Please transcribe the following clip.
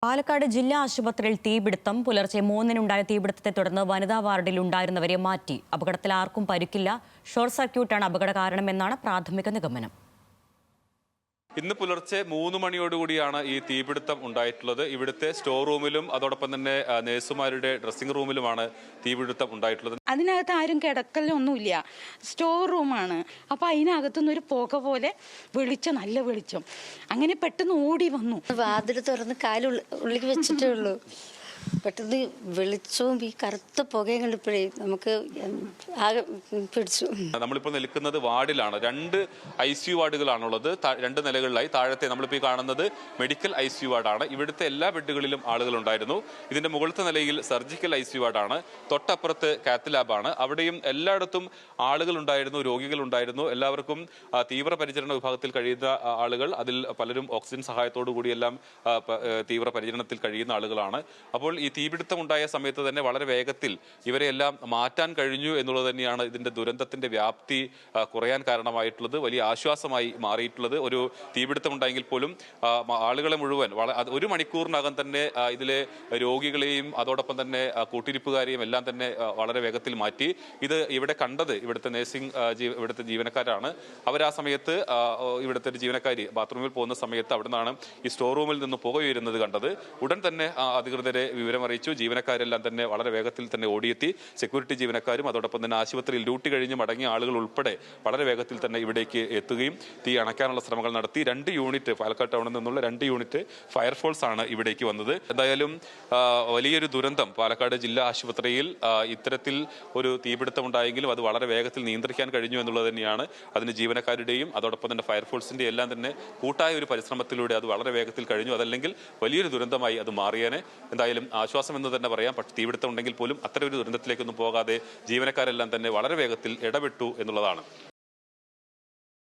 പാലക്കാട് ജില്ലാ ആശുപത്രിയിൽ തീപിടുത്തം. പുലർച്ചെ 3-നുണ്ടായ തീപിടുത്തത്തെ തുടർന്ന് വനിതാ വാർഡിൽ ഉണ്ടായിരുന്നവരെ മാറ്റി. അപകടത്തിൽ ആർക്കും പരിക്കില്ല. ഷോർട്ട് സർക്യൂട്ടാണ് അപകട കാരണമെന്നാണ് പ്രാഥമിക നിഗമനം. ഇന്ന് പുലർച്ചെ 3 മണിയോടുകൂടിയാണ് ഈ തീപിടുത്തം ഉണ്ടായിട്ടുള്ളത്. ഇവിടുത്തെ സ്റ്റോർ റൂമിലും അതോടൊപ്പം തന്നെ നഴ്സുമാരുടെ ഡ്രസ്സിംഗ് റൂമിലുമാണ് തീപിടുത്തം ഉണ്ടായിട്ടുള്ളത്. അതിനകത്ത് ആരും കിടക്കലൊന്നുമില്ല, സ്റ്റോർ റൂമാണ്. അപ്പോൾ അതിനകത്തുനിന്ന് ഒരു പുക പോലെ വെളിച്ചം, നല്ല വെളിച്ചം. അങ്ങനെ പെട്ടെന്ന് ഓടി വന്നു. വാതിൽ തുറന്ന് ഉള്ളിലേക്ക് വെച്ചിട്ടേ ഉള്ളൂ. പെട്ടെന്ന് വെളിച്ചവും ഈ കറുത്ത പുകയും കണ്ടപ്പോഴേ നമുക്ക് ആകെ പിടിച്ചു. നമ്മളിപ്പോൾ നിൽക്കുന്നത് വാർഡിലാണ്. 2 ICU വാർഡുകളാണുള്ളത്. 2 നിലകളിലായി. താഴത്തെ നമ്മളിപ്പോൾ കാണുന്നത് മെഡിക്കൽ ICU വാർഡാണ്. ഇവിടുത്തെ എല്ലാ ബെഡുകളിലും ആളുകൾ ഉണ്ടായിരുന്നു. ഇതിന്റെ മുകളിലത്തെ നിലയിൽ സർജിക്കൽ ICU വാർഡാണ്. തൊട്ടപ്പുറത്ത് കാത്ത് ലാബാണ്. അവിടെയും എല്ലായിടത്തും ആളുകൾ ഉണ്ടായിരുന്നു, രോഗികൾ ഉണ്ടായിരുന്നു. എല്ലാവർക്കും തീവ്രപരിചരണ വിഭാഗത്തിൽ കഴിയുന്ന ആളുകൾ, അതിൽ പലരും ഓക്സിജൻ സഹായത്തോടു കൂടിയെല്ലാം തീവ്രപരിചരണത്തിൽ കഴിയുന്ന ആളുകളാണ്. അപ്പോൾ ഈ തീപിടുത്തം ഉണ്ടായ സമയത്ത് തന്നെ വളരെ വേഗത്തിൽ ഇവരെല്ലാം മാറ്റാൻ കഴിഞ്ഞു എന്നുള്ളത് തന്നെയാണ് ഇതിന്റെ ദുരന്തത്തിന്റെ വ്യാപ്തി കുറയാൻ കാരണമായിട്ടുള്ളത്. വലിയ ആശ്വാസമായി മാറിയിട്ടുള്ളത്. ഒരു തീപിടുത്തം ഉണ്ടായെങ്കിൽ പോലും ആളുകളെ മുഴുവൻ 1 മണിക്കൂറിനകം തന്നെ ഇതിലെ രോഗികളെയും അതോടൊപ്പം തന്നെ കൂട്ടിരിപ്പുകാരെയും എല്ലാം തന്നെ വളരെ വേഗത്തിൽ മാറ്റി. ഇത് ഇവിടെ കണ്ടത് ഇവിടുത്തെ ഇവിടുത്തെ ജീവനക്കാരാണ്. അവർ ആ സമയത്ത് ഇവിടുത്തെ ഒരു ജീവനക്കാരി ബാത്റൂമിൽ പോകുന്ന സമയത്ത് അവിടെ നിന്നാണ് ഈ സ്റ്റോർ റൂമിൽ നിന്ന് പുക ഉയരുന്നത് കണ്ടത്. ഉടൻ തന്നെ അധികൃതരെ വിവരമറിയിച്ചു. ജീവനക്കാരെല്ലാം തന്നെ വളരെ വേഗത്തിൽ തന്നെ ഓടിയെത്തി. സെക്യൂരിറ്റി ജീവനക്കാരും അതോടൊപ്പം തന്നെ ആശുപത്രിയിൽ ഡ്യൂട്ടി കഴിഞ്ഞ് മടങ്ങിയ ആളുകൾ ഉൾപ്പെടെ വളരെ വേഗത്തിൽ തന്നെ ഇവിടേക്ക് എത്തുകയും തീ അണയ്ക്കാനുള്ള ശ്രമങ്ങൾ നടത്തി. 2 യൂണിറ്റ്, പാലക്കാട് ടൗണിൽ നിന്നുള്ള 2 യൂണിറ്റ് ഫയർഫോഴ്സ് ആണ് ഇവിടേക്ക് വന്നത്. എന്തായാലും വലിയൊരു ദുരന്തം പാലക്കാട് ജില്ലാ ആശുപത്രിയിൽ ഇത്തരത്തിൽ ഒരു തീപിടുത്തം ഉണ്ടായെങ്കിലും അത് വളരെ വേഗത്തിൽ നിയന്ത്രിക്കാൻ കഴിഞ്ഞു എന്നുള്ളത് തന്നെയാണ്. അതിന് ജീവനക്കാരുടെയും അതോടൊപ്പം തന്നെ ഫയർഫോഴ്സിന്റെ എല്ലാം തന്നെ കൂട്ടായ ഒരു പരിശ്രമത്തിലൂടെ അത് വളരെ വേഗത്തിൽ കഴിഞ്ഞു. അതല്ലെങ്കിൽ വലിയൊരു ദുരന്തമായി അത് മാറിയേനെ. എന്തായാലും ആശ്വാസം എന്ന് തന്നെ പറയാം. പക്ഷേ തീപിടുത്തം ഉണ്ടെങ്കിൽ പോലും അത്തരം ഒരു ദുരന്തത്തിലേക്കൊന്നും പോകാതെ ജീവനക്കാരെല്ലാം തന്നെ വളരെ വേഗത്തിൽ ഇടപെട്ടു എന്നുള്ളതാണ്.